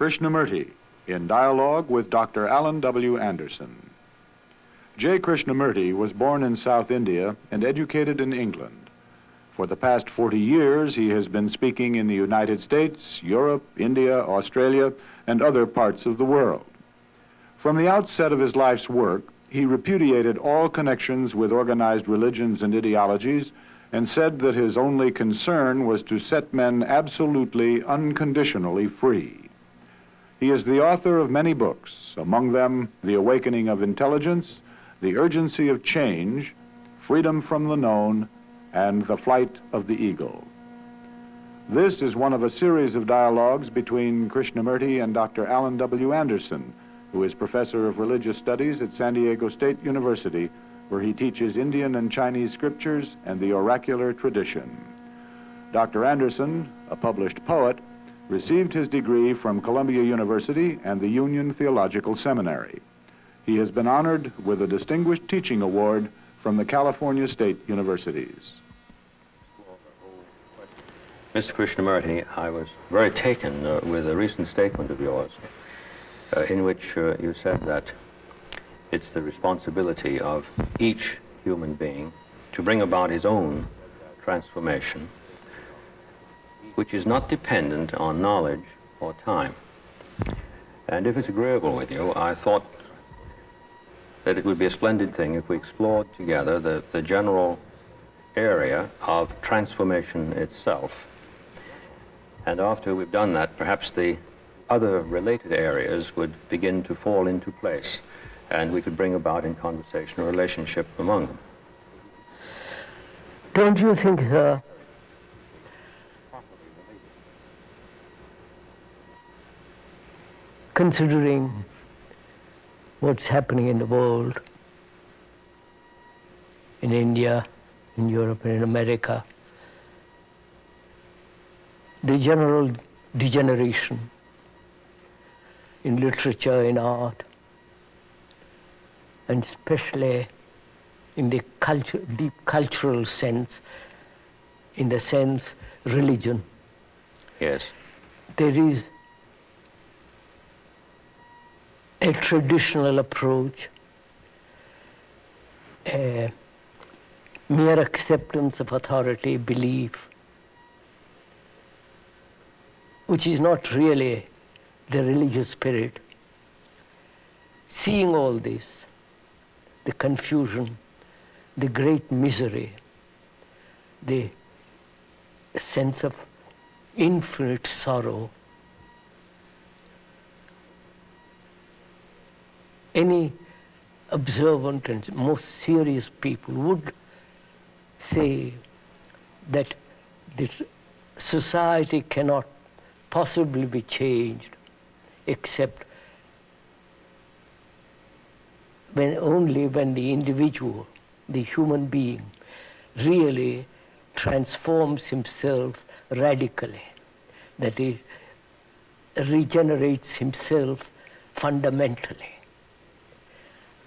Krishnamurti, in dialogue with Dr. Alan.W.Anderson. J. Krishnamurti was born in South India and educated in England. For the past 40 years, he has been speaking in the United States, Europe, India, Australia, and other parts of the world. From the outset of his life's work, he repudiated all connections with organized religions and ideologies and said that his only concern was to set men absolutely, unconditionally free. He is the author of many books, among them The Awakening of Intelligence, The Urgency of Change, Freedom from the Known, and The Flight of the Eagle. This is one of a series of dialogues between Krishnamurti and Dr. Alan.W.Anderson, who is professor of religious studies at San Diego State University, where he teaches Indian and Chinese scriptures and the oracular tradition. Dr. Anderson, a published poet, received his degree from Columbia University and the Union Theological Seminary. He has been honored with a Distinguished Teaching Award from the California State Universities. Mr. Krishnamurti, I was very taken with a recent statement of yours in which you said that it's the responsibility of each human being to bring about his own transformation, which is not dependent on knowledge or time. And if it's agreeable with you, I thought that it would be a splendid thing if we explored together the general area of transformation itself. And after we've done that, perhaps the other related areas would begin to fall into place, and we could bring about in conversation a relationship among them. Don't you think, sir, considering what's happening in the world, in India, in Europe, and in America, the general degeneration in literature, in art, and especially in the deep cultural sense, in the sense religion. Yes. There is a traditional approach, a mere acceptance of authority, belief, which is not really the religious spirit. Seeing all this, the confusion, the great misery, the sense of infinite sorrow, any observant and most serious people would say that the society cannot possibly be changed except only when the individual, the human being, really transforms himself radically, that is, regenerates himself fundamentally.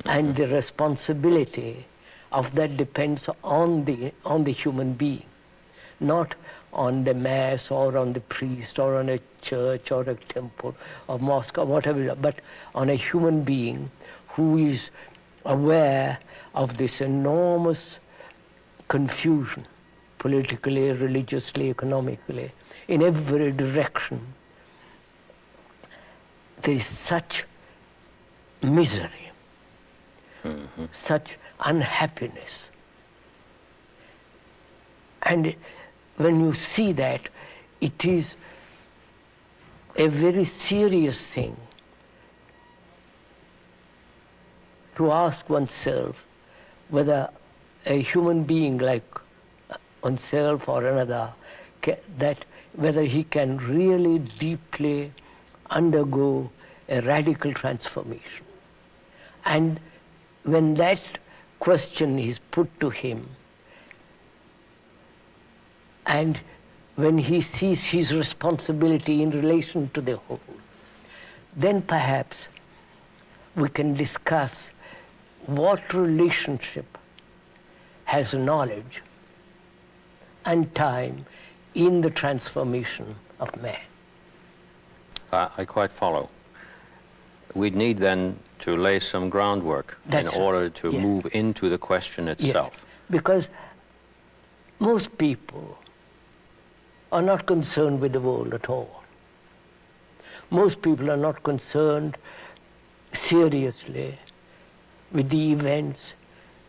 And the responsibility of that depends on the human being, not on the mass or on the priest or on a church or a temple or mosque or whatever, but on a human being who is aware of this enormous confusion, politically, religiously, economically, in every direction. There is such misery, such unhappiness. And when you see that, it is a very serious thing to ask oneself whether a human being like oneself or another, whether he can really deeply undergo a radical transformation. And when that question is put to him, and when he sees his responsibility in relation to the whole, then perhaps we can discuss what relationship has knowledge and time in the transformation of man. I quite follow. We'd need then to lay some groundwork That's in order right. to Yeah. move into the question itself. Yes, because most people are not concerned with the world at all. Most people are not concerned seriously with the events,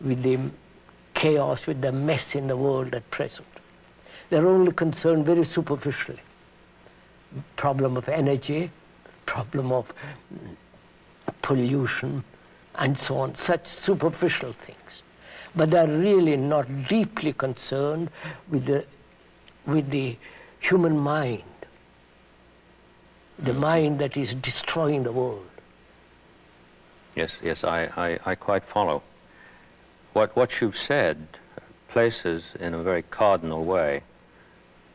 with the chaos, with the mess in the world at present. They're only concerned very superficially. Problem of energy, problem of pollution, and so on, such superficial things. But they're really not deeply concerned with the human mind, the mind that is destroying the world. Yes, I quite follow. What you've said places in a very cardinal way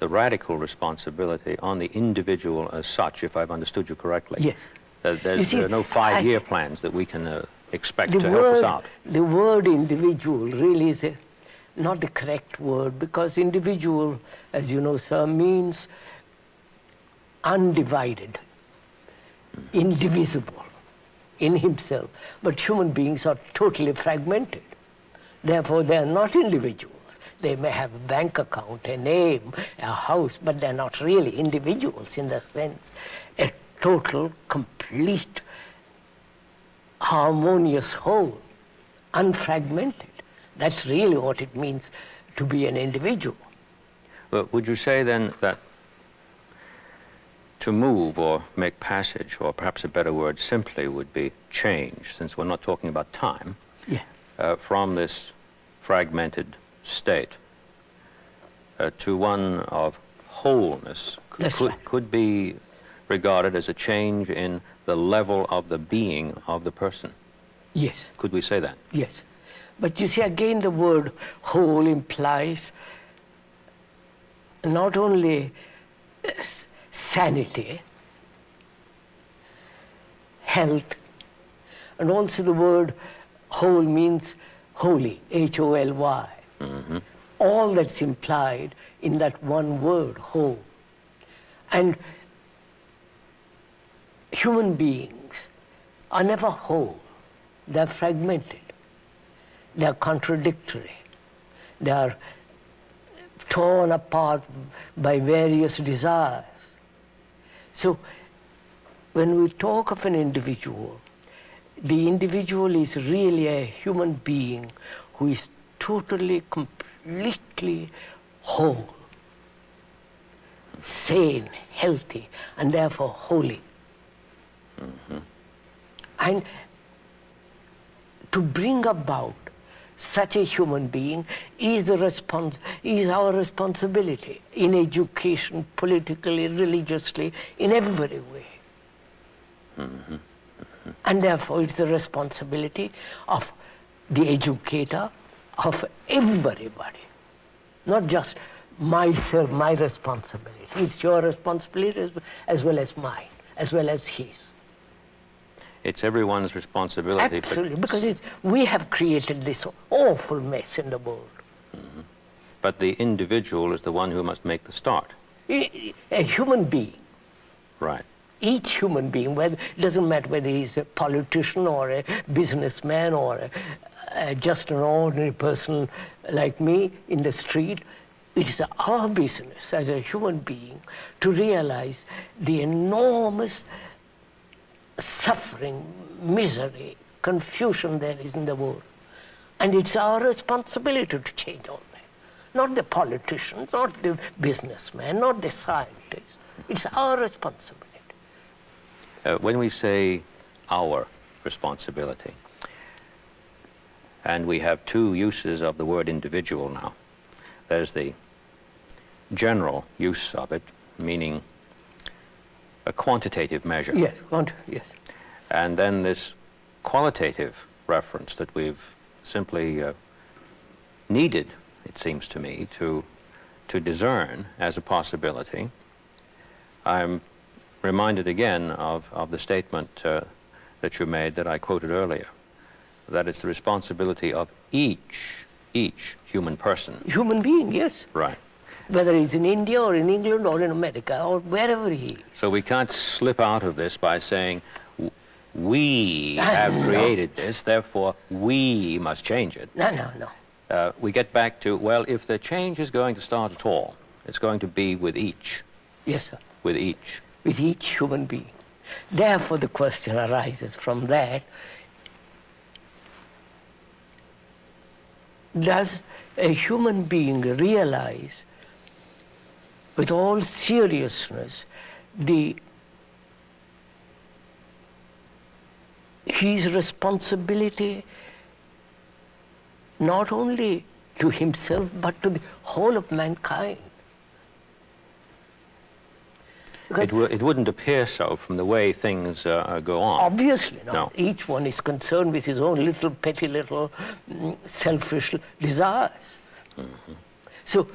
the radical responsibility on the individual as such, if I've understood you correctly. Yes. You see, There are no 5-year plans that we can expect the to help us out. The word individual really is not the correct word, because individual, as you know, sir, means undivided, indivisible in himself. But human beings are totally fragmented. Therefore, they are not individuals. They may have a bank account, a name, a house, but they're not really individuals in the sense a total, complete, harmonious whole, unfragmented. That's really what it means to be an individual. But would you say then that to move or make passage, or perhaps a better word simply would be change, since we're not talking about time, Yeah. from this fragmented state to one of wholeness That's right. could be regarded as a change in the level of the being of the person? Yes. Could we say that? Yes. But you see, again, the word whole implies not only sanity, health, and also the word whole means holy, H-O-L-Y. Mm-hmm. All that's implied in that one word, whole. And human beings are never whole. They're fragmented. They're contradictory. They are torn apart by various desires. So when we talk of an individual, the individual is really a human being who is totally, completely whole, sane, healthy, and therefore holy. Mm-hmm. And to bring about such a human being is our responsibility in education, politically, religiously, in every way. Mm-hmm. And therefore it's the responsibility of the educator, of everybody, not just myself, my responsibility. It's your responsibility as well as mine, as well as his. It's everyone's responsibility. Absolutely, because we have created this awful mess in the world. Mm-hmm. But the individual is the one who must make the start. A human being. Right. Each human being, it doesn't matter whether he's a politician or a businessman or just an ordinary person like me in the street, it's our business as a human being to realize the enormous suffering, misery, confusion there is in the world. And it's our responsibility to change all that. Not the politicians, not the businessmen, not the scientists. It's our responsibility. When we say our responsibility, and we have two uses of the word individual now. There's the general use of it, meaning a quantitative measure. Yes, yes. And then this qualitative reference that we've simply needed, it seems to me, to discern as a possibility. I'm reminded again of the statement that you made that I quoted earlier, that it's the responsibility of each human person. Human being, yes. Right. whether he's in India or in England or in America or wherever he is. So we can't slip out of this by saying, we have created this, therefore we must change it. No. We get back to, well, if the change is going to start at all, it's going to be with each. Yes, sir. With each. With each human being. Therefore, the question arises from that, does a human being realize with all seriousness his responsibility not only to himself but to the whole of mankind? It wouldn't appear so from the way things go on. Obviously not. No. Each one is concerned with his own little petty little selfish desires. Mm-hmm. So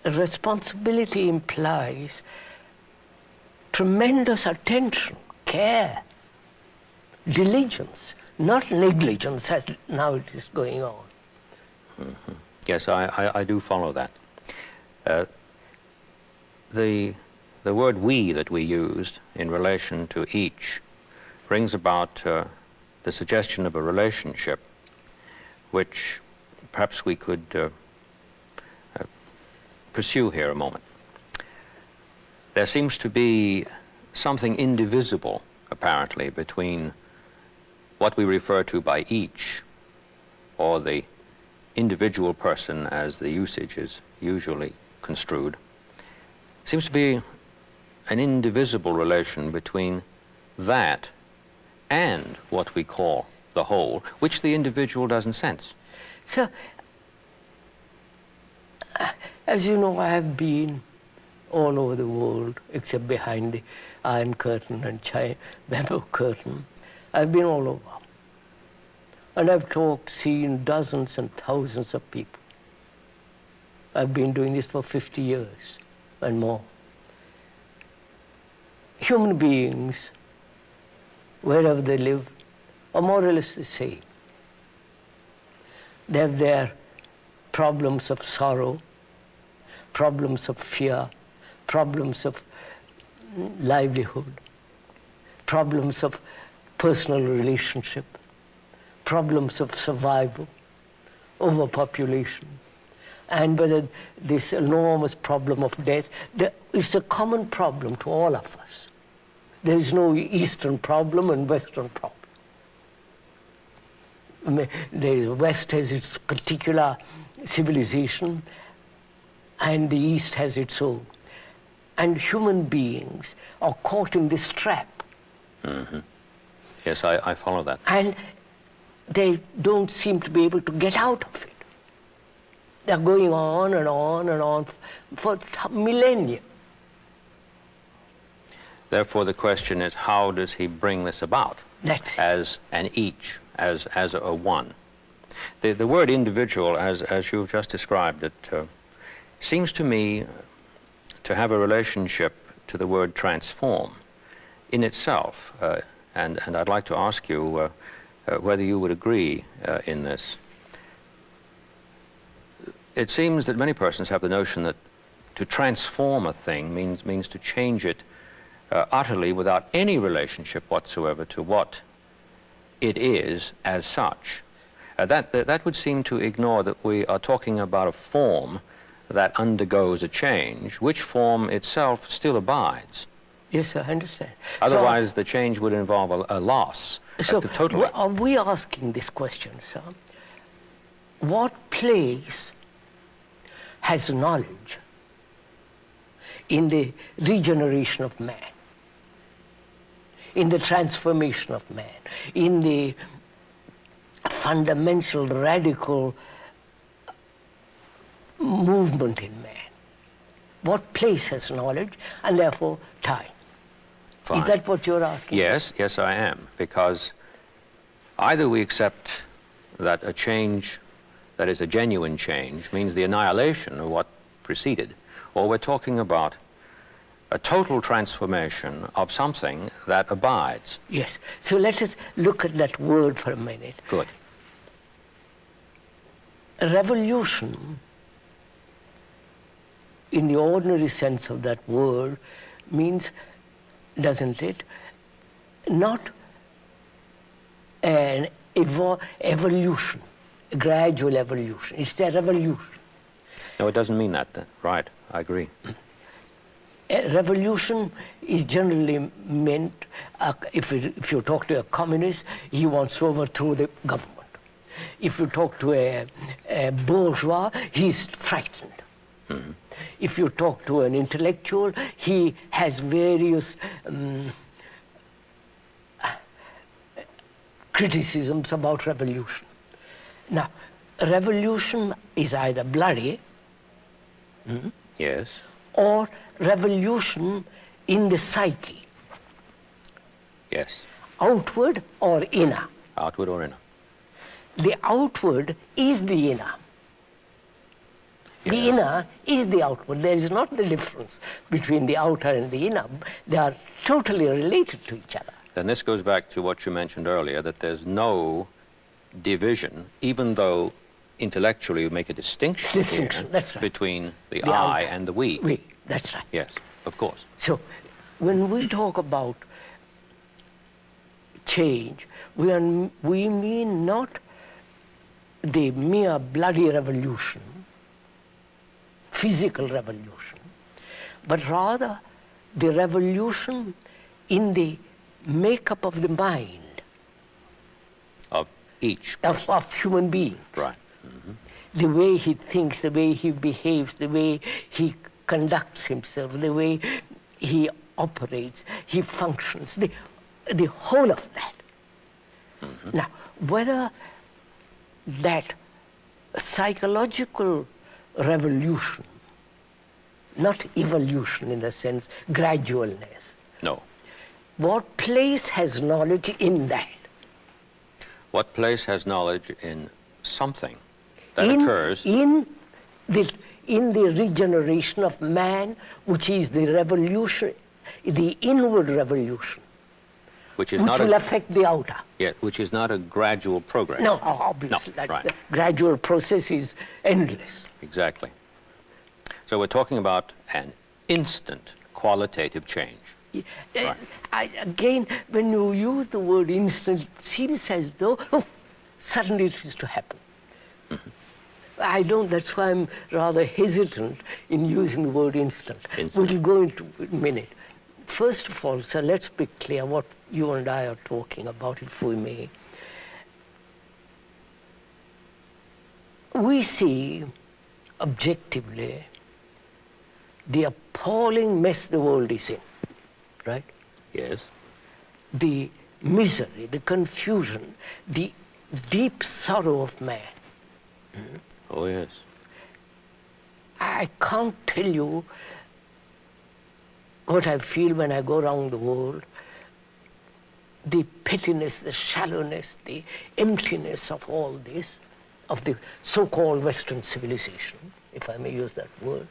responsibility implies tremendous attention, care, diligence, not negligence as now it is going on. Mm-hmm. Yes, I do follow that. The word we that we used in relation to each brings about the suggestion of a relationship which perhaps we could pursue here a moment. There seems to be something indivisible, apparently, between what we refer to by each, or the individual person as the usage is usually construed. Seems to be an indivisible relation between that and what we call the whole, which the individual doesn't sense. So, as you know, I have been all over the world, except behind the Iron Curtain and Bamboo Curtain. I've been all over. And I've seen dozens and thousands of people. I've been doing this for 50 years and more. Human beings, wherever they live, are more or less the same. They have their problems of sorrow, problems of fear, problems of livelihood, problems of personal relationship, problems of survival, overpopulation, and whether this enormous problem of death, it's a common problem to all of us. There is no Eastern problem and Western problem. The West has its particular civilization, and the East has its own. And human beings are caught in this trap. Mm-hmm. Yes, I follow that. And they don't seem to be able to get out of it. They're going on and on and on for millennia. Therefore, the question is, how does he bring this about? As an each, as a one. The word individual, as you've just described it, seems to me to have a relationship to the word transform in itself. And I'd like to ask you whether you would agree in this. It seems that many persons have the notion that to transform a thing means to change it utterly without any relationship whatsoever to what it is as such. That would seem to ignore that we are talking about a form that undergoes a change, which form itself still abides. Yes, sir, I understand. Otherwise, the change would involve a loss. Totally. Are we asking this question, sir? What place has knowledge in the regeneration of man, in the transformation of man, in the fundamental, radical movement in man? What place has knowledge, and therefore time? Fine. Is that what you're asking? Yes, yes, I am. Because either we accept that a change that is a genuine change means the annihilation of what preceded, or we're talking about a total transformation of something that abides. Yes. So let us look at that word for a minute. Good. A revolution in the ordinary sense of that word, means, doesn't it, not an evolution, a gradual evolution. It's a revolution. No, it doesn't mean that. Right, I agree. A revolution is generally meant, if you talk to a communist, he wants to overthrow the government. If you talk to a bourgeois, he's frightened. Mm-hmm. If you talk to an intellectual, he has various criticisms about revolution. Now, revolution is either bloody, Yes. or revolution in the psyche, Yes. outward or inner. Outward or inner. The outward is the inner. The Yes. inner is the outward. There is not the difference between the outer and the inner. They are totally related to each other. Then this goes back to what you mentioned earlier, that there's no division, even though intellectually you make a distinction, Distinction, here that's right. between the The I outer. and the we. We, that's right. Yes, of course. So, when we talk about change, we mean not the mere bloody revolution, physical revolution, but rather the revolution in the makeup of the mind Of each person. of human beings. Right. The way he thinks, the way he behaves, the way he conducts himself, the way he operates, he functions, the whole of that. Now, whether that psychological revolution, not evolution in the sense, gradualness, No. what place has knowledge in that? What place has knowledge in something that in, occurs? in the regeneration of man, which is the revolution, the inward revolution, which is which not will a, affect the outer. yeah, which is not a gradual progress. No, obviously, No, that's right. the gradual process is endless. Exactly. So we're talking about an instant qualitative change. Right. Again, when you use the word instant, it seems as though, suddenly it is to happen. I don't, that's why I'm rather hesitant in using the word instant. Instant. We'll go into a minute. First of all, sir, let's be clear what you and I are talking about, if we may. We see objectively the appalling mess the world is in, right? Yes. The misery, the confusion, the deep sorrow of man. Oh, yes. I can't tell you what I feel when I go around the world. The pettiness, the shallowness, the emptiness of all this, of the so-called Western civilization, if I may use that word,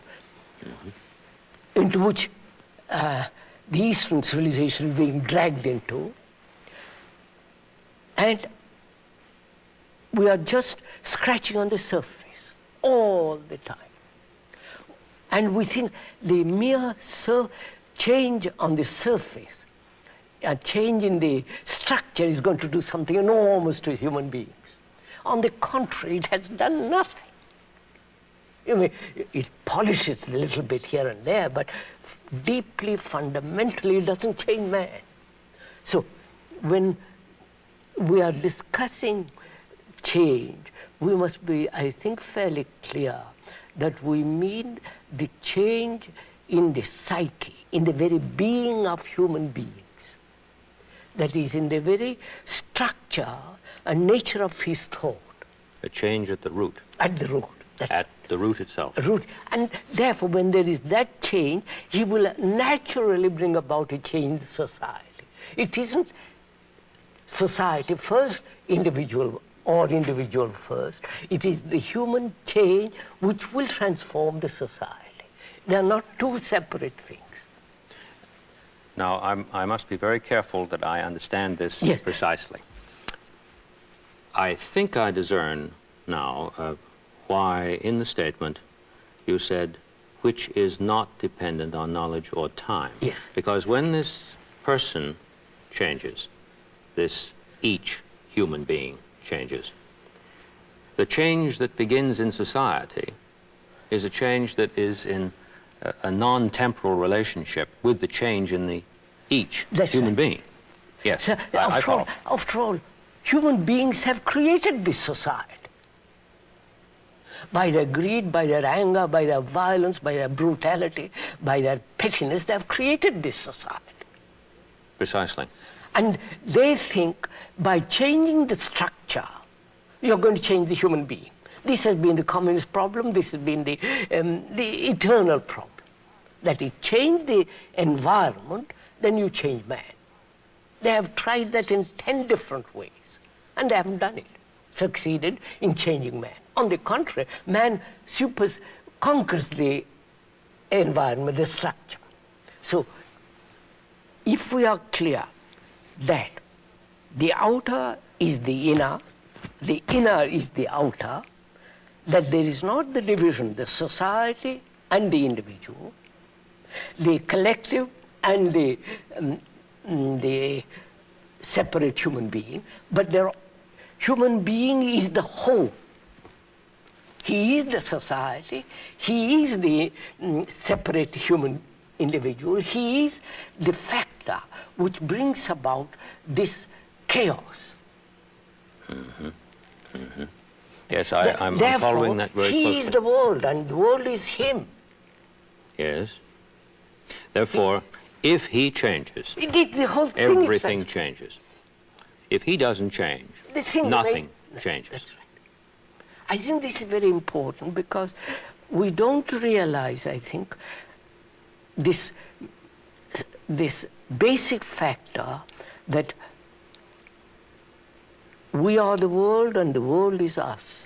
into which the Eastern civilization is being dragged into. And we are just scratching on the surface all the time. And we think the mere change on the surface, a change in the structure is going to do something enormous to human beings. On the contrary, it has done nothing. I mean, it polishes a little bit here and there, but deeply, fundamentally, it doesn't change man. So, when we are discussing change, we must be, I think, fairly clear that we mean the change in the psyche, in the very being of human beings. That is, in the very structure and nature of his thought. A change at the root. At the root. At the root itself. Root. And therefore, when there is that change, he will naturally bring about a change in society. It isn't society first, individual or individual first. It is the human change which will transform the society. They are not two separate things. Now, I must be very careful that I understand this Yes. precisely. I think I discern now why in the statement you said which is not dependent on knowledge or time. Yes. Because when this person changes, each human being changes, the change that begins in society is a change that is in a non-temporal relationship with the change in each That's human right. being. Yes, So, I follow. after all, human beings have created this society. By their greed, by their anger, by their violence, by their brutality, by their pettiness, they have created this society. Precisely. And they think by changing the structure, you're going to change the human being. This has been the communist problem, this has been the eternal problem. That is, change the environment, then you change man. They have tried that in 10 different ways, and they haven't done it, succeeded in changing man. On the contrary, man conquers the environment, the structure. So, if we are clear that the outer is the inner is the outer, that there is not the division, the society and the individual, the collective and the separate human being, but human being is the whole. He is the society, he is the separate human individual, he is the factor which brings about this chaos. Mm-hmm. Mm-hmm. Yes, I'm following that very closely. He is the world and the world is him. Yes. Therefore, if he changes, The whole thing everything changes. If he doesn't change, nothing changes. That's right. I think this is very important because we don't realize, I think, this basic factor that we are the world and the world is us.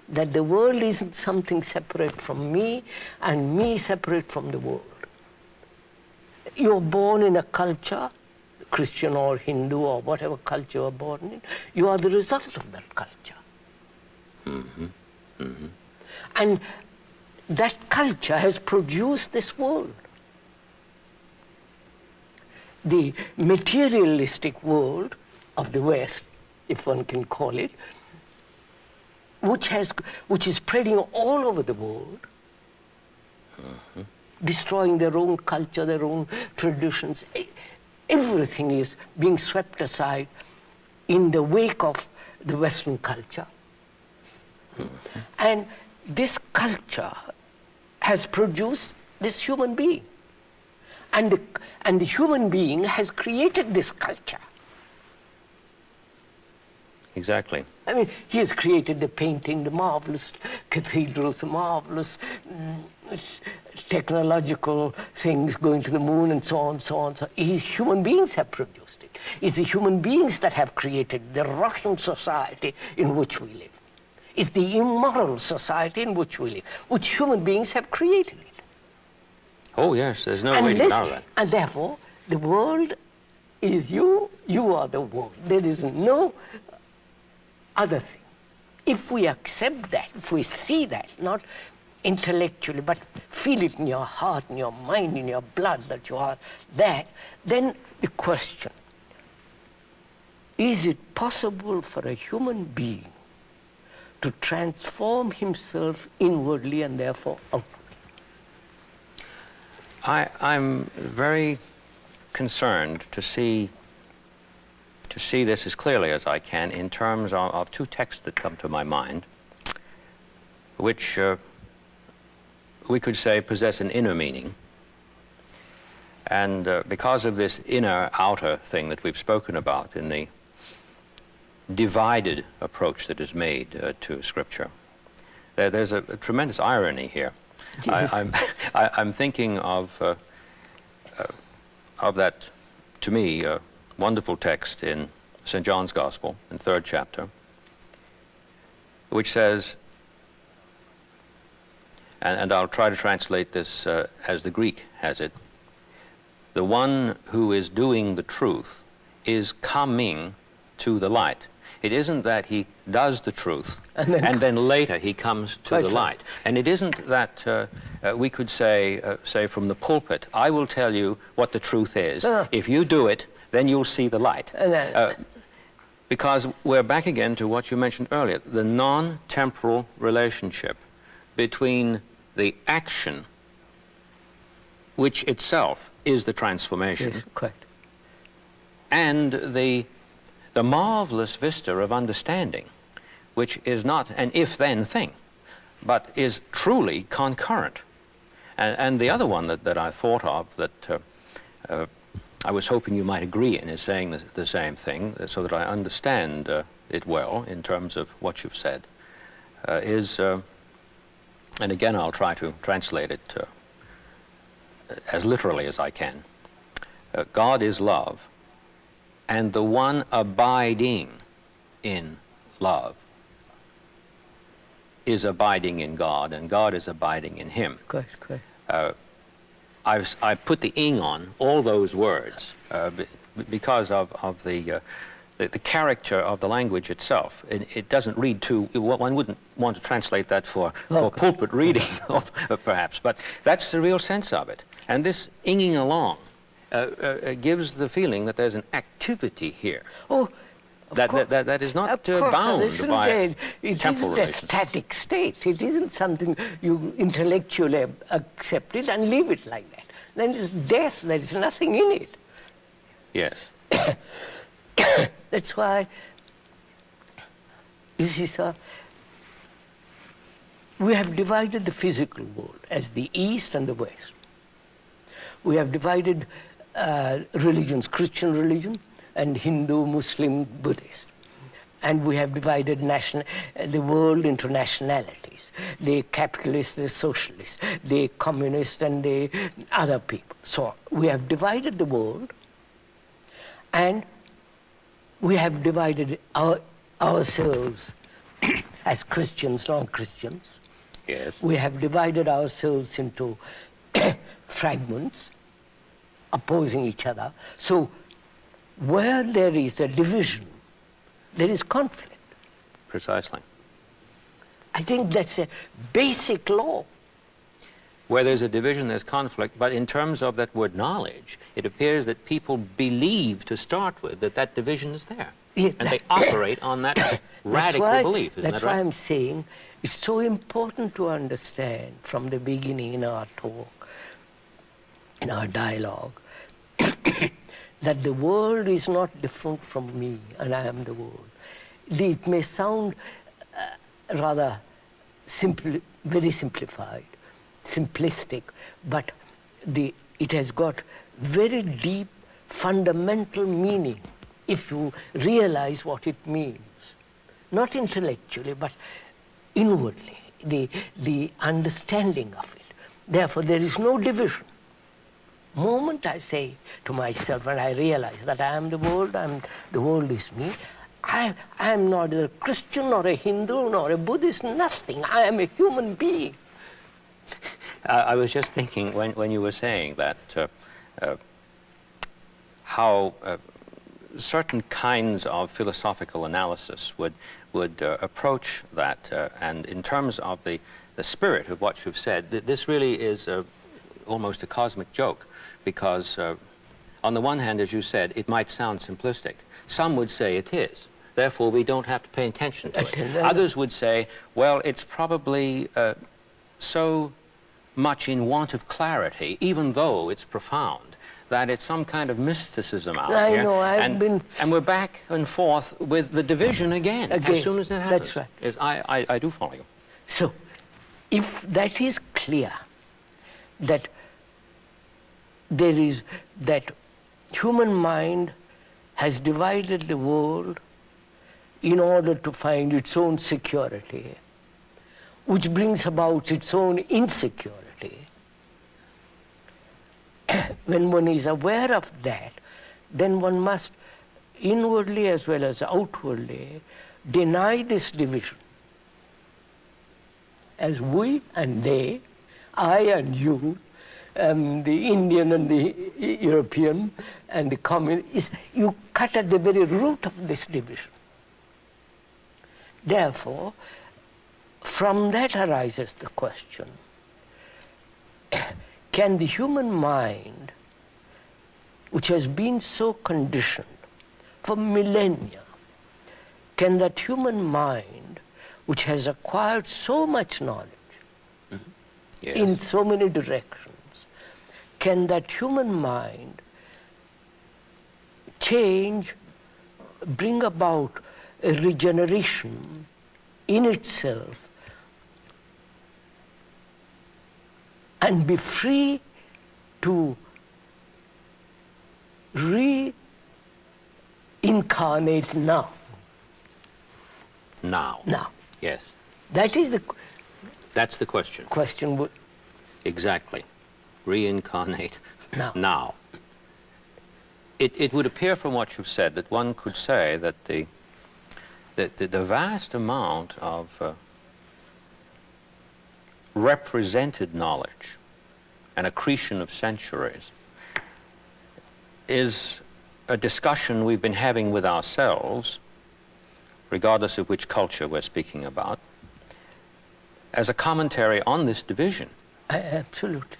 That the world isn't something separate from me and me separate from the world. You're born in a culture, Christian or Hindu or whatever culture you're born in, you are the result of that culture. Mm-hmm. Mm-hmm. And that culture has produced this world. The materialistic world of the West, if one can call it, which is spreading all over the world, mm-hmm. destroying their own culture, their own traditions. Everything is being swept aside in the wake of the Western culture. Mm-hmm. And this culture has produced this human being. And the human being has created this culture. Exactly. I mean, he has created the painting, the marvelous cathedrals, the marvelous technological things going to the moon and so on, so on. So human beings have produced it. It's the human beings that have created the rotten society in which we live. It's the immoral society in which we live, which human beings have created it. Oh yes, there's no way to deny that. And therefore, the world is you, you are the world. There is no other thing. If we accept that, if we see that, not intellectually, but feel it in your heart, in your mind, in your blood that you are that, then the question, is it possible for a human being to transform himself inwardly and therefore outwardly? I'm very concerned to see this as clearly as I can in terms of two texts that come to my mind, which we could say possess an inner meaning. And because of this inner-outer thing that we've spoken about in the divided approach that is made to Scripture, there's a tremendous irony here. Yes. I'm thinking of that, to me, wonderful text in St. John's Gospel, in 3rd chapter, which says, and I'll try to translate this as the Greek has it, the one who is doing the truth is coming to the light. It isn't that he does the truth And then later he comes to Quite the right. light. And it isn't that we could say from the pulpit, I will tell you what the truth is. If you do it, then you'll see the light. Because we're back again to what you mentioned earlier, the non-temporal relationship between the action, which itself is the transformation, Yes, correct. and the marvelous vista of understanding, which is not an if-then thing, but is truly concurrent. And the other one that I thought of that I was hoping you might agree in is saying the same thing, so that I understand it well in terms of what you've said, is, and again I'll try to translate it as literally as I can. God is love, and the one abiding in love is abiding in God, and God is abiding in him. Correct, correct. I put the ing on all those words because of the character of the language itself. It doesn't read too, one wouldn't want to translate that for pulpit reading, perhaps, but that's the real sense of it. And this inging along gives the feeling that there's an activity here. Oh, that is not of course, bound isn't by it temporal isn't a relations. static state. It isn't something you intellectually accept it and leave it like that. Then it's death. There is nothing in it. Yes. That's why, you see, sir, we have divided the physical world as the East and the West. We have divided religions, Christian religion and Hindu, Muslim, Buddhist. And we have divided the world into nationalities. The capitalists, the socialists, the communists, and the other people. So we have divided the world, and we have divided ourselves as Christians, non-Christians. Yes. We have divided ourselves into fragments opposing each other. So where there is a division, there is conflict. Precisely. I think that's a basic law. Where there's a division, there's conflict, but in terms of that word knowledge, it appears that people believe to start with that division is there. Yeah, and they operate on that radical belief, isn't that's that right? why I'm saying it's so important to understand from the beginning in our talk, in our dialogue, that the world is not different from me and I am the world. It may sound rather simple, very simplified, simplistic, but it has got very deep fundamental meaning if you realize what it means. Not intellectually, but inwardly, the understanding of it. Therefore, there is no division. Moment I say to myself, and I realize that I am the world, the world is me, I am not a Christian, nor a Hindu, nor a Buddhist, nothing. I am a human being. I was just thinking when you were saying that how certain kinds of philosophical analysis would approach that, and in terms of the spirit of what you've said, this really is almost a cosmic joke, because on the one hand, as you said, it might sound simplistic. Some would say it is. Therefore, we don't have to pay attention to it. Others would say, well, it's probably so much in want of clarity, even though it's profound, that it's some kind of mysticism out I here. know, and we're back and forth with the division again. As soon as that happens. That's right. I do follow you. So, if that is clear, that there is, that human mind has divided the world in order to find its own security, which brings about its own insecurity. When one is aware of that, then one must inwardly as well as outwardly deny this division. As we and they, I and you, the Indian and the European and the communist, you cut at the very root of this division. Therefore, from that arises the question, can the human mind, which has been so conditioned for millennia, can that human mind, which has acquired so much knowledge Yes. in so many directions, can that human mind change, bring about a regeneration in itself and be free to reincarnate now? Now. Now. Yes. That is the That's the question. question. Exactly. Reincarnate Now. now. It would appear from what you've said that one could say that the vast amount of represented knowledge, an accretion of centuries, is a discussion we've been having with ourselves, regardless of which culture we're speaking about, as a commentary on this division, Absolutely.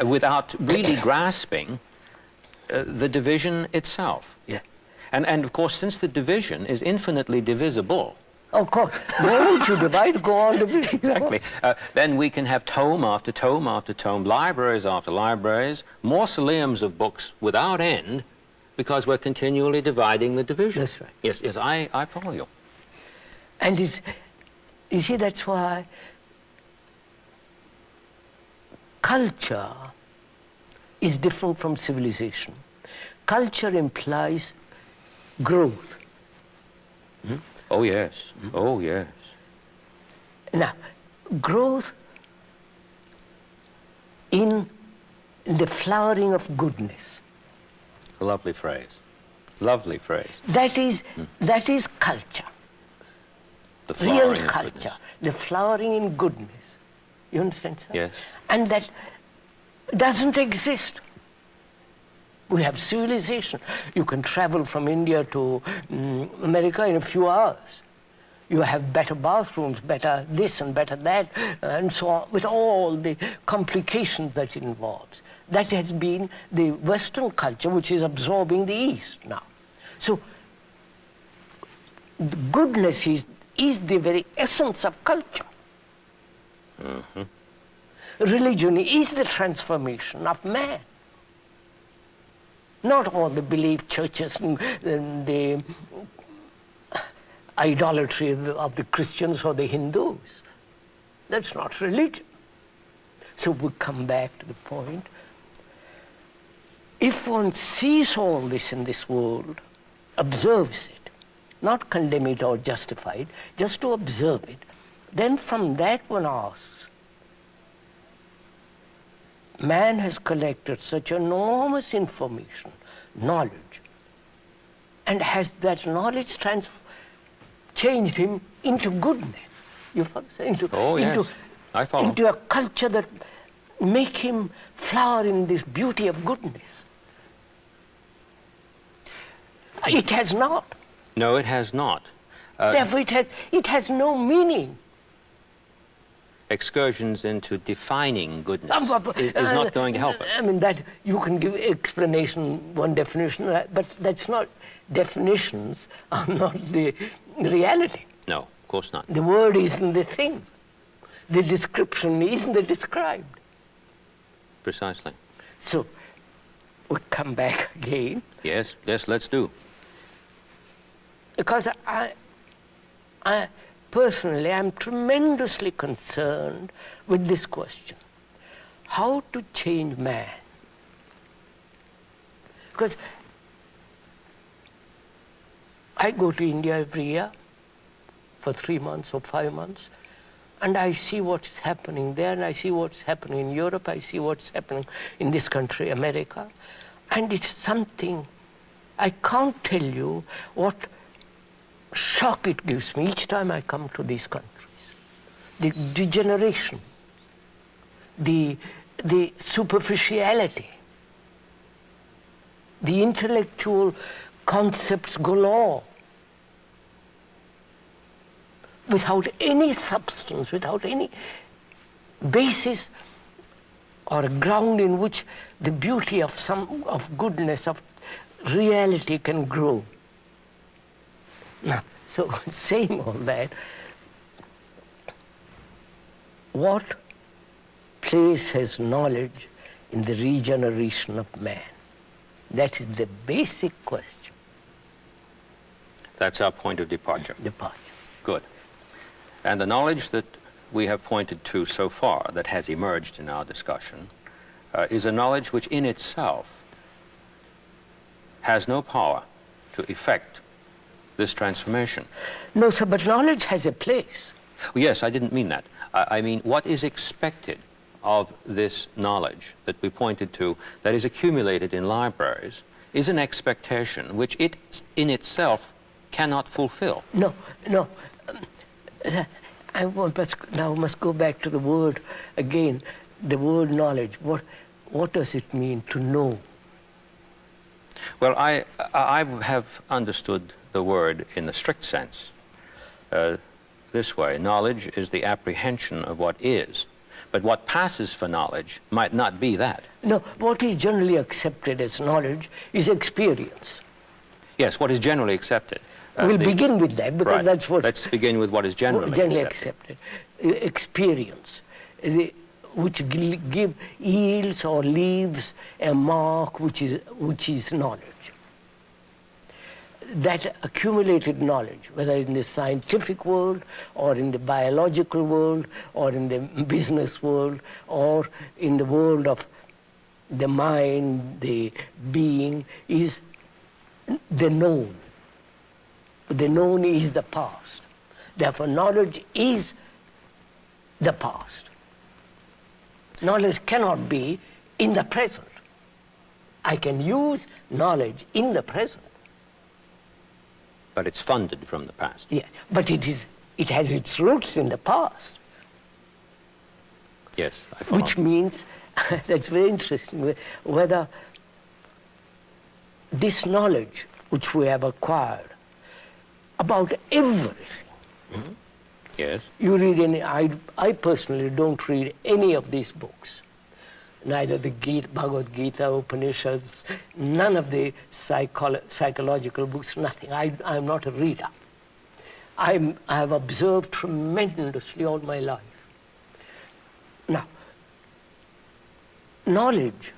without really grasping the division itself. Yeah. And of course, since the division is infinitely divisible, Of course. The moment you divide, go on division. exactly, then we can have tome after tome after tome, libraries after libraries, mausoleums of books without end, because we're continually dividing the division. That's right. Yes, yes, I follow you. And you see, that's why culture is different from civilization. Culture implies growth. Oh, yes. Oh, yes. Now, growth in the flowering of goodness. Lovely phrase. Lovely phrase. That is culture. The Real flowering of culture. goodness. The flowering in goodness. You understand, sir? Yes. And that doesn't exist. We have civilization. You can travel from India to America in a few hours. You have better bathrooms, better this and better that, and so on, with all the complications that it involves. That has been the Western culture which is absorbing the East now. So the goodness is the very essence of culture. Religion is the transformation of man. Not all the belief churches and the idolatry of the Christians or the Hindus. That's not religion. So we come back to the point. If one sees all this in this world, observes it, not condemn it or justify it, just to observe it, then from that one asks, man has collected such enormous information, knowledge, and has that knowledge changed him into goodness. You follow? I follow. Into a culture that make him flower in this beauty of goodness. It has not. No, it has not. Therefore, it has no meaning. Excursions into defining goodness is not going to help us. I mean, that you can give explanation, one definition, but that's not, definitions are not the reality. No, of course not. The word isn't the thing. The description isn't the described. Precisely. So, we come back again. Yes, let's do. Because I personally am tremendously concerned with this question. How to change man? Because I go to India every year for 3 months or 5 months, and I see what's happening there, and I see what's happening in Europe, I see what's happening in this country, America, and it's something, I can't tell you what shock it gives me each time I come to these countries. The degeneration, the superficiality, the intellectual concepts galore, without any substance, without any basis or a ground in which the beauty of goodness, of reality can grow. Now, so saying all that, what place has knowledge in the regeneration of man? That is the basic question. That's our point of departure. Departure. Good. And the knowledge that we have pointed to so far that has emerged in our discussion is a knowledge which in itself has no power to effect this transformation. No, sir, but knowledge has a place. Yes, I didn't mean that. I mean, what is expected of this knowledge that we pointed to that is accumulated in libraries is an expectation which it in itself cannot fulfill. No. I must go back to the word again, the word knowledge. What does it mean to know? Well, I have understood the word in the strict sense this way. Knowledge is the apprehension of what is, but what passes for knowledge might not be that. No, what is generally accepted as knowledge is experience. Yes, what is generally accepted. We'll begin with that, because right. that's what... Let's begin with what is generally accepted. Experience, which yields or leaves a mark which is knowledge. That accumulated knowledge, whether in the scientific world or in the biological world or in the business world or in the world of the mind, the being, is the known. The known is the past. Therefore, knowledge is the past. Knowledge cannot be in the present. I can use knowledge in the present. But it's funded from the past. Yeah, but it has its roots in the past. Yes, I follow. Which means, that's very interesting, whether this knowledge which we have acquired about everything. Mm-hmm. Yes. You read any, I personally don't read any of these books. Neither the Bhagavad Gita, Upanishads, none of the psychological books, nothing. I'm not a reader. I have observed tremendously all my life. Now, knowledge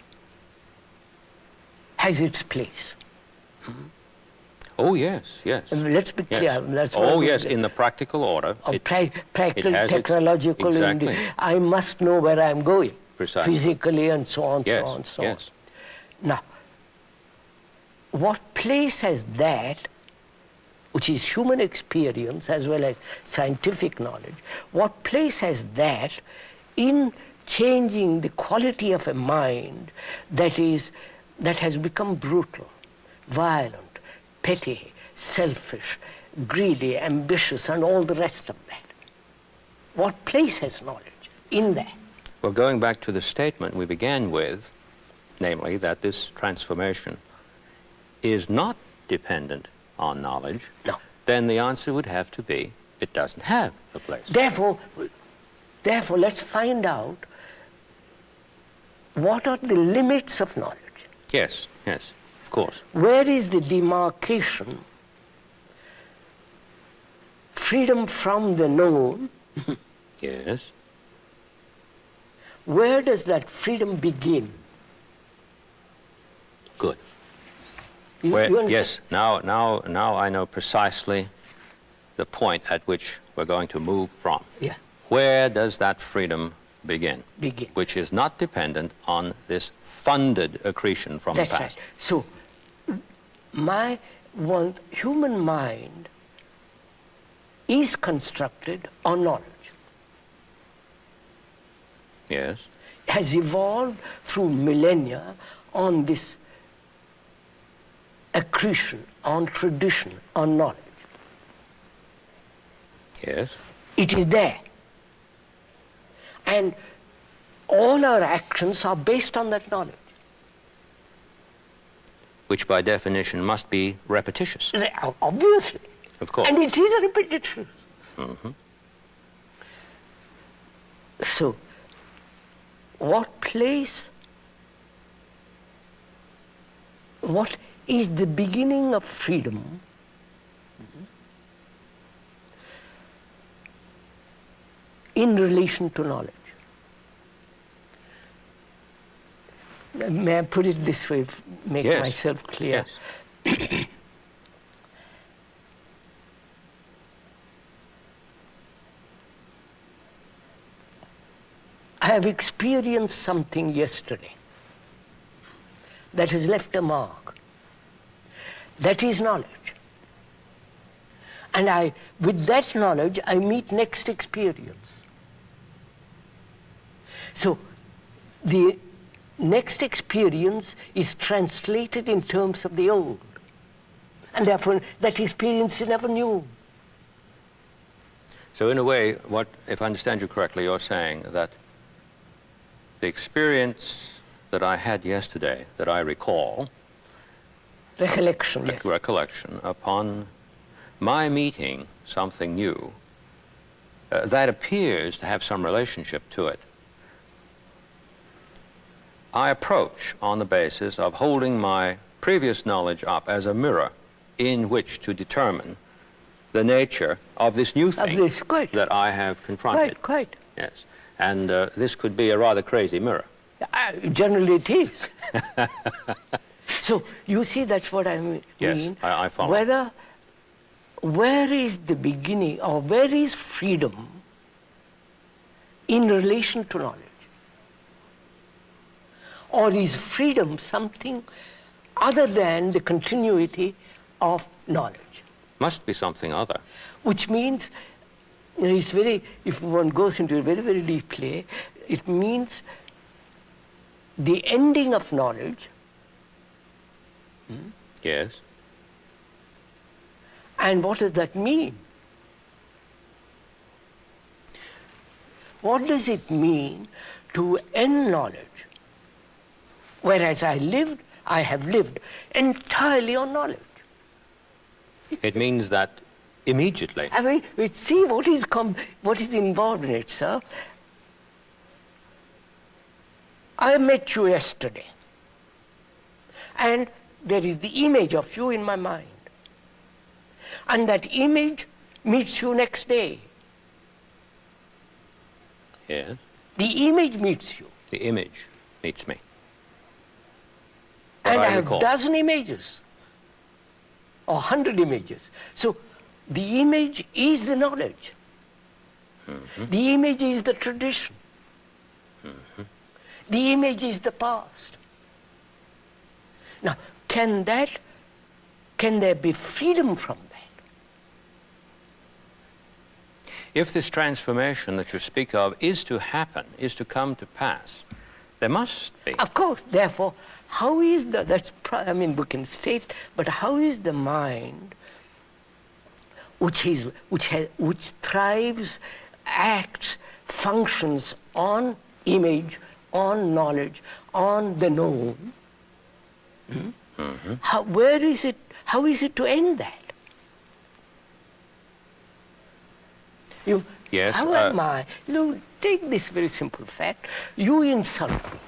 has its place. Oh, yes, yes. Let's be clear. Yes. That's yes, in the practical order. Practical, technological. Exactly. I must know where I'm going. Precisely. Physically and so on, yes, so on, so yes. on. Now, what place has that, which is human experience as well as scientific knowledge, what place has that in changing the quality of a mind that has become brutal, violent, petty, selfish, greedy, ambitious, and all the rest of that? What place has knowledge in that? Well, going back to the statement we began with, namely that this transformation is not dependent on knowledge, No. then the answer would have to be it doesn't have a place. Therefore, let's find out what are the limits of knowledge. Yes, yes, of course. Where is the demarcation? Freedom from the known. Yes. Where does that freedom begin? Good. You understand? Yes, now I know precisely the point at which we're going to move from. Yeah. Where does that freedom begin? Begin. Which is not dependent on this funded accretion from That's the past. right. So, human mind is constructed on knowledge. Yes. Has evolved through millennia on this accretion, on tradition, on knowledge. Yes. It is there. And all our actions are based on that knowledge. Which by definition must be repetitious. Obviously. Of course. And it is repetitious. So, what is the beginning of freedom in relation to knowledge? May I put it this way, make Yes. myself clear? Yes. I have experienced something yesterday that has left a mark. That is knowledge. And with that knowledge, I meet next experience. So, the next experience is translated in terms of the old. And therefore, that experience is never new. So in a way, if I understand you correctly, you're saying that the experience that I had yesterday, that I recall, Recollection, yes. recollection, upon my meeting something new, that appears to have some relationship to it, I approach on the basis of holding my previous knowledge up as a mirror in which to determine the nature of this new thing that I have confronted. Quite. Yes. And this could be a rather crazy mirror. Generally it is. So, you see, that's what I mean. Yes, I follow. Where is the beginning, or where is freedom in relation to knowledge? Or is freedom something other than the continuity of knowledge? Must be something other. Which means, if one goes into it very, very deeply, it means the ending of knowledge. Yes. And what does that mean? What does it mean to end knowledge? Whereas I have lived entirely on knowledge. It means that immediately. I mean, see what is involved in it, sir. I met you yesterday, and there is the image of you in my mind. And that image meets you next day. Yes. The image meets you. The image meets me. And I have recall. dozen images, or 100 images. So the image is the knowledge. The image is the tradition. The image is the past. Now, can there be freedom from that? If this transformation that you speak of is to happen, is to come to pass, there must be. Of course. Therefore, how is we can state, but how is the mind, which thrives, acts, functions on image, on knowledge, on the known? How is it to end that? Yes. How am I? Take this very simple fact. You insult me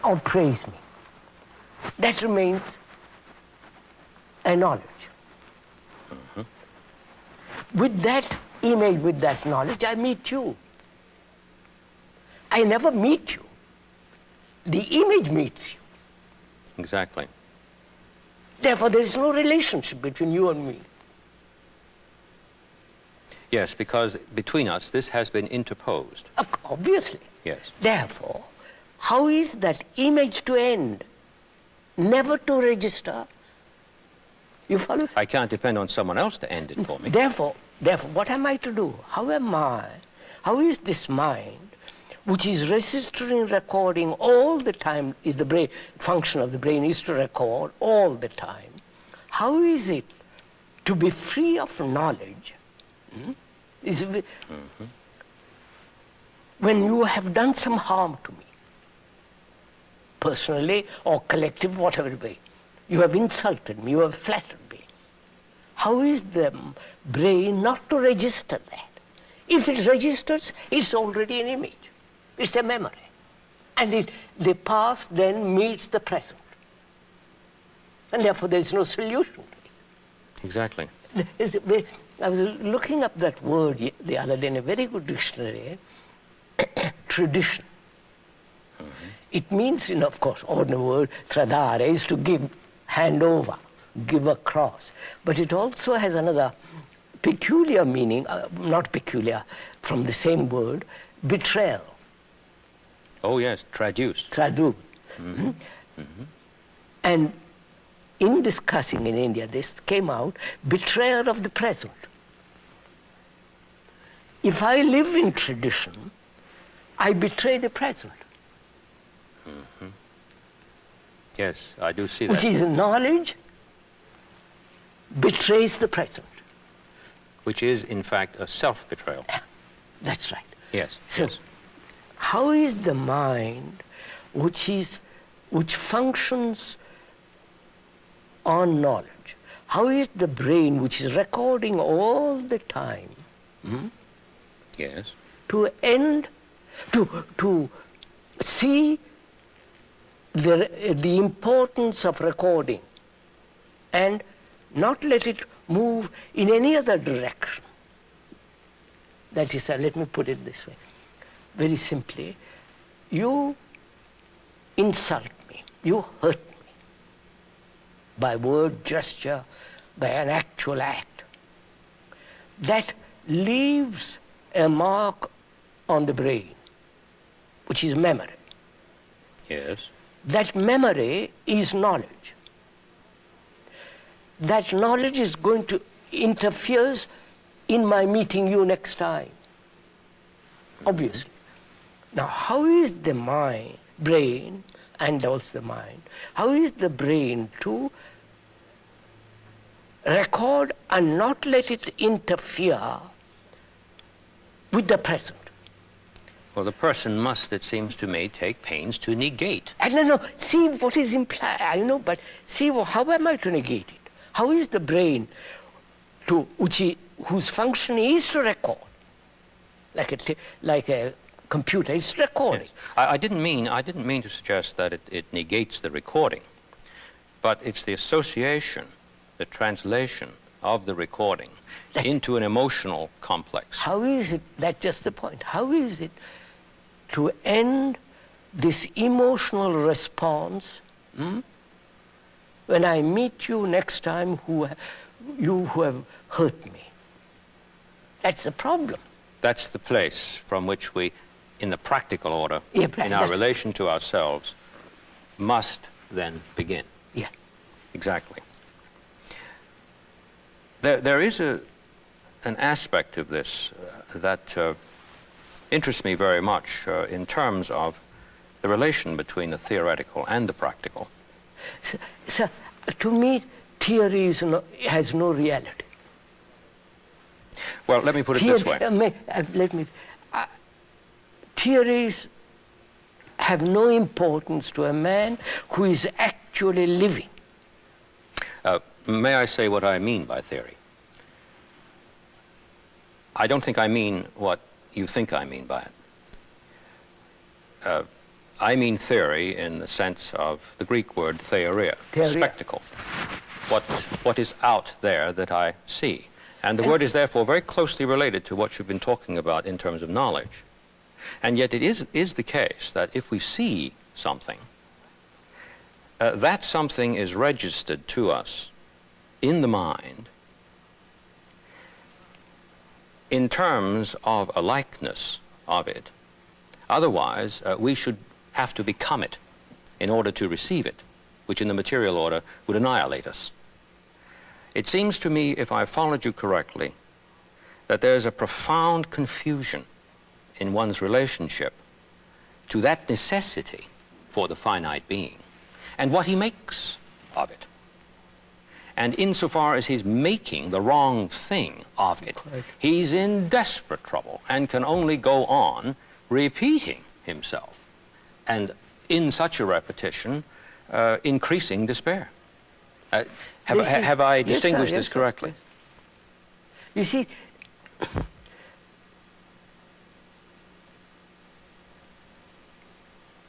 or praise me. That remains a knowledge. With that image, with that knowledge, I meet you. I never meet you. The image meets you. Exactly. Therefore, there is no relationship between you and me. Yes, because between us, this has been interposed. Obviously. Yes. Therefore, how is that image to end? Never to register. You follow? I can't depend on someone else to end it for me. Therefore, what am I to do? How is this mind, which is registering, recording all the time, is the brain, function of the brain is to record all the time. How is it to be free of knowledge? When you have done some harm to me, personally or collective, whatever way, you have insulted me, you have flattered me. how is the brain not to register that? If it registers, it's already an image. It's a memory. And the past then meets the present. And therefore there is no solution to it. Exactly. I was looking up that word the other day in a very good dictionary, tradition. It means, of course, ordinary word, tradare, is to give, hand over, give across. But it also has another peculiar meaning, not peculiar, from the same word, betrayal. Oh yes, traduce. Tradu. And in discussing in India, this came out, betrayal of the present. If I live in tradition, I betray the present. Yes, I do see that. Which is knowledge betrays the present. Which is, in fact, a self-betrayal. That's right. Yes, So, yes. how is the mind which functions on knowledge? How is the brain, which is recording all the time, Yes. to see the importance of recording and not let it move in any other direction? That is, let me put it this way, very simply. You insult me, you hurt me by word, gesture, by an actual act. That leaves a mark on the brain, which is memory. Yes. That memory is knowledge. That knowledge is going to interfere in my meeting you next time. Obviously. Now, how is the brain, and also the mind, how is the brain to record and not let it interfere with the present? Well, the person must, it seems to me, take pains to negate. No, see what is implied, I know, but see, how am I to negate it? How is the brain whose function is to record, like a computer, it's recording. Yes. I didn't mean to suggest that it negates the recording, but it's the association, the translation of the recording into an emotional complex. How is it, that's just the point, how is it to end this emotional response when I meet you next time you who have hurt me? That's the problem. That's the place from which we, in the practical order, in our relation to ourselves, must then begin. Yeah. Exactly. There is an aspect of this that interests me very much in terms of the relation between the theoretical and the practical. So to me, theory has no reality. Well, let me put it this way. Theories have no importance to a man who is actually living. May I say what I mean by theory? I don't think I mean what you think I mean by it. I mean theory in the sense of the Greek word theoria, spectacle. What is out there that I see. And the word is therefore very closely related to what you've been talking about in terms of knowledge. And yet it is the case that if we see something, that something is registered to us in the mind in terms of a likeness of it. Otherwise, we should have to become it in order to receive it, which in the material order would annihilate us. It seems to me, if I followed you correctly, that there's a profound confusion in one's relationship to that necessity for the finite being and what he makes of it. And insofar as he's making the wrong thing of it, he's in desperate trouble and can only go on repeating himself. And in such a repetition, increasing despair. Have I distinguished this correctly? You see,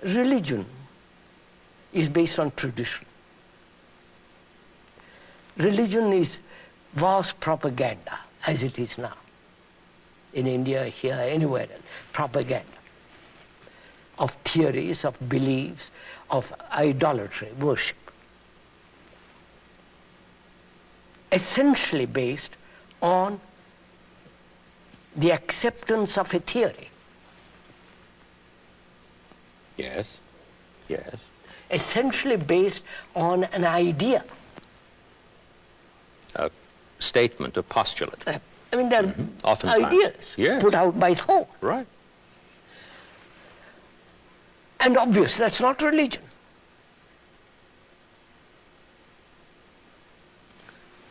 religion is based on tradition. Religion is vast propaganda, as it is now. In India, here, anywhere else, propaganda of theories, of beliefs, of idolatry, worship. Essentially based on the acceptance of a theory. Yes. Yes. Essentially based on an idea. A statement, a postulate. I mean, they're Oftentimes. ideas Yes. put out by thought. Right. And obviously, that's not religion.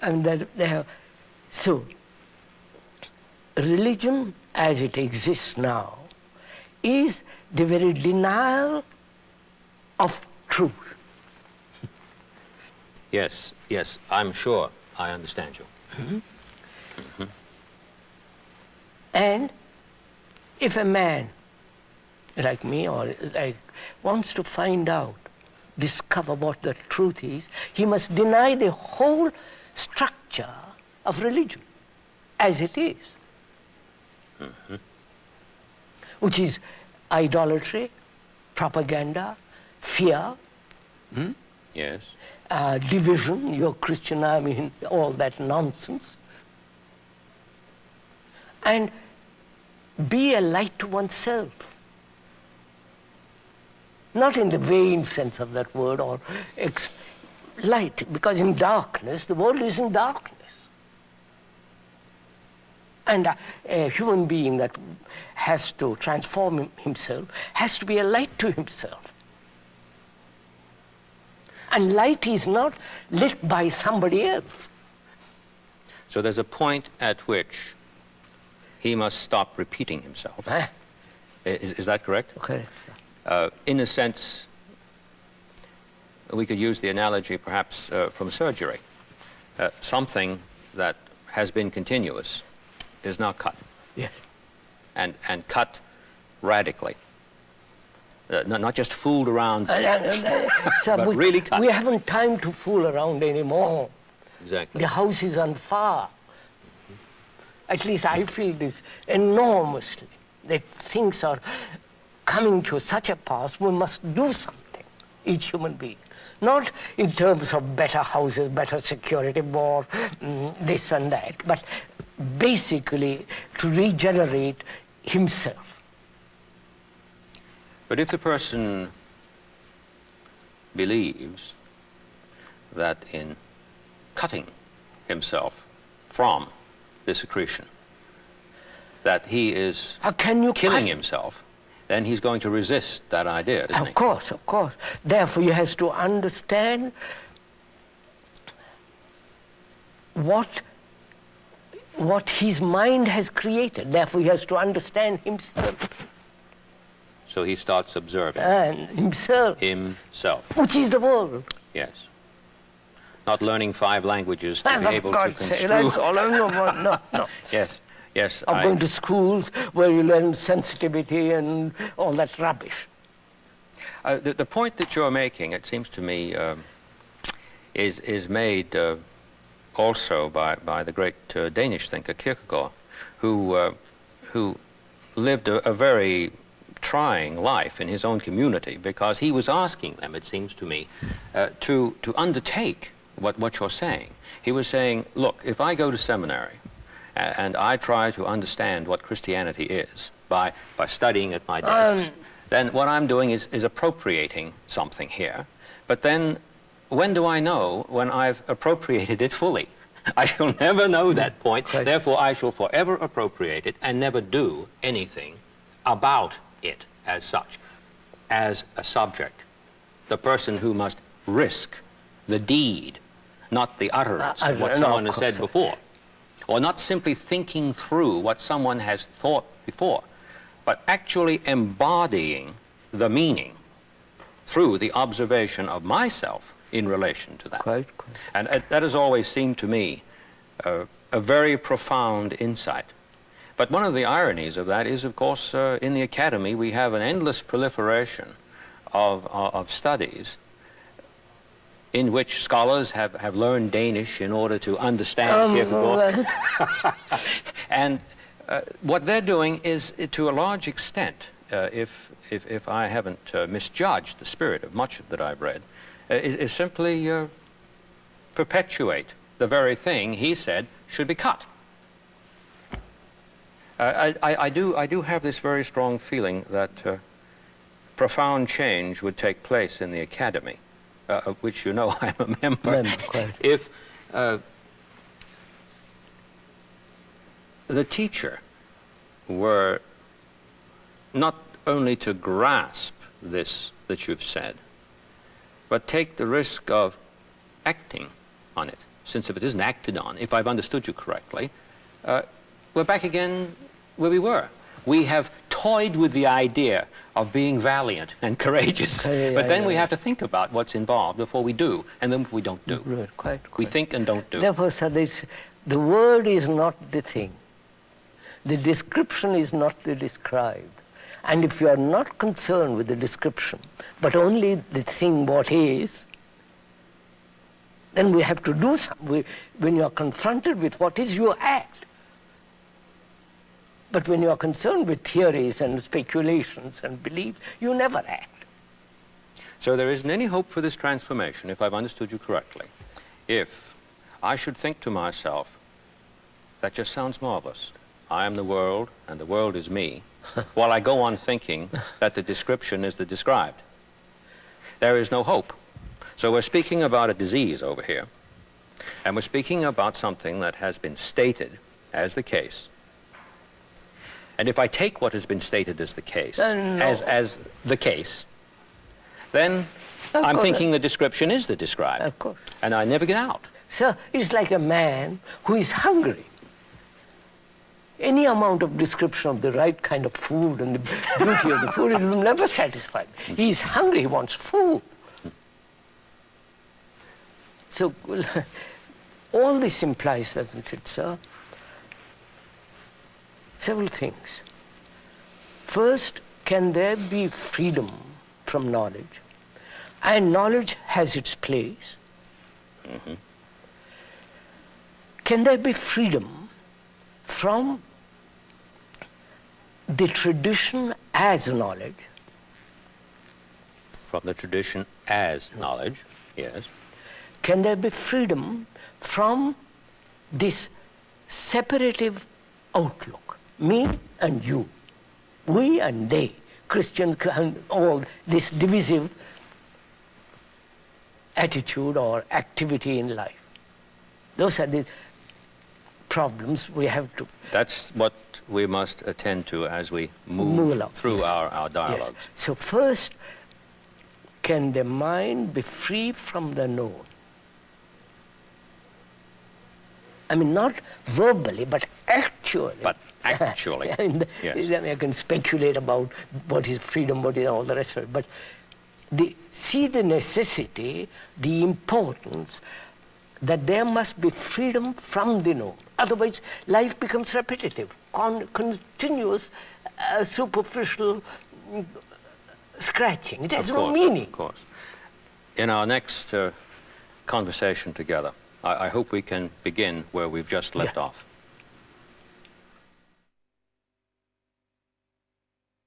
And so, religion as it exists now is the very denial of truth. Yes, yes, I'm sure I understand you. And if a man like me or like wants to find out, discover what the truth is, he must deny the whole structure of religion as it is, which is idolatry, propaganda, fear, Yes. division, you're Christian, I mean, all that nonsense. And be a light to oneself. Not in the vain sense of that word, or light, because in darkness, the world is in darkness. And a human being that has to transform himself has to be a light to himself. And light is not lit by somebody else. So there's a point at which he must stop repeating himself. Is that correct? Okay. In a sense, we could use the analogy perhaps from surgery. Something that has been continuous is now cut, Yes. and cut radically. Not just fooled around, So but really cut. we haven't time to fool around anymore. Exactly. The house is on fire. At least I feel this enormously, that things are coming to such a pass, we must do something, each human being. Not in terms of better houses, better security, more this and that, but basically to regenerate himself. But if the person believes that in cutting himself from this secretion, that he is How can you killing cut- himself, then he's going to resist that idea, isn't he? Of course, of course. Therefore, he has to understand what his mind has created. Therefore, he has to understand himself So he starts observing and himself, himself. which is the world. Yes. Not learning 5 languages to And be of able to God's sake, construe. that's all I know about. No. Yes, yes. Of going to schools where you learn sensitivity and all that rubbish. The point that you're making, it seems to me, is made also by the great Danish thinker Kierkegaard, who lived a very trying life in his own community, because he was asking them, it seems to me, to undertake what you're saying. He was saying, look, if I go to seminary and I try to understand what Christianity is by studying at my desk, then what I'm doing is appropriating something here. But then when do I know when I've appropriated it fully? I shall never know that point. Right. Therefore, I shall forever appropriate it and never do anything about it as such, as a subject. The person who must risk the deed, not the utterance of what no, someone of has said course. before, or not simply thinking through what someone has thought before, but actually embodying the meaning through the observation of myself in relation to that. Quite. And that has always seemed to me a very profound insight. But one of the ironies of that is, of course, in the academy we have an endless proliferation of studies in which scholars have learned Danish in order to understand Kierkegaard. And what they're doing is, to a large extent, if I haven't misjudged the spirit of much that I've read, is simply perpetuate the very thing he said should be cut. I do have this very strong feeling that profound change would take place in the academy, of which you know I'm a member. Quite. If the teacher were not only to grasp this that you've said, but take the risk of acting on it, since if it isn't acted on, if I've understood you correctly, we're back again where we were. We have toyed with the idea of being valiant and courageous, but then we have to think about what's involved before we do, and then we don't do. Right, quite. We think and don't do. Therefore, sir, the word is not the thing. The description is not the described. And if you are not concerned with the description, but only the thing what is, then we have to do something. When you are confronted with what is, you act. But when you are concerned with theories and speculations and beliefs, you never act. So there isn't any hope for this transformation, if I've understood you correctly, if I should think to myself, that just sounds marvelous. I am the world, and the world is me, while I go on thinking that the description is the described. There is no hope. So we're speaking about a disease over here, and we're speaking about something that has been stated as the case. And if I take what has been stated as the case, as the case, then I'm thinking the description is the described. Of course. And I never get out. Sir, it's like a man who is hungry. Any amount of description of the right kind of food and the beauty of the food, it will never satisfy him. He is hungry, he wants food. So, all this implies, doesn't it, sir? Several things. First, can there be freedom from knowledge? And knowledge has its place. Mm-hmm. Can there be freedom from the tradition as knowledge? From the tradition as knowledge, yes. Can there be freedom from this separative outlook? Me and you, we and they, Christians and all this divisive attitude or activity in life. Those are the problems we have to... That's what we must attend to as we move along, through yes. our dialogues. Yes. So first, can the mind be free from the known? I mean, not verbally, but actually. But actually, And yes. I can speculate about what is freedom, what is all the rest of it. But see the necessity, the importance, that there must be freedom from the known. Otherwise, life becomes repetitive, continuous, superficial scratching. It has no meaning. Of course. In our next conversation together, I hope we can begin where we've just left off.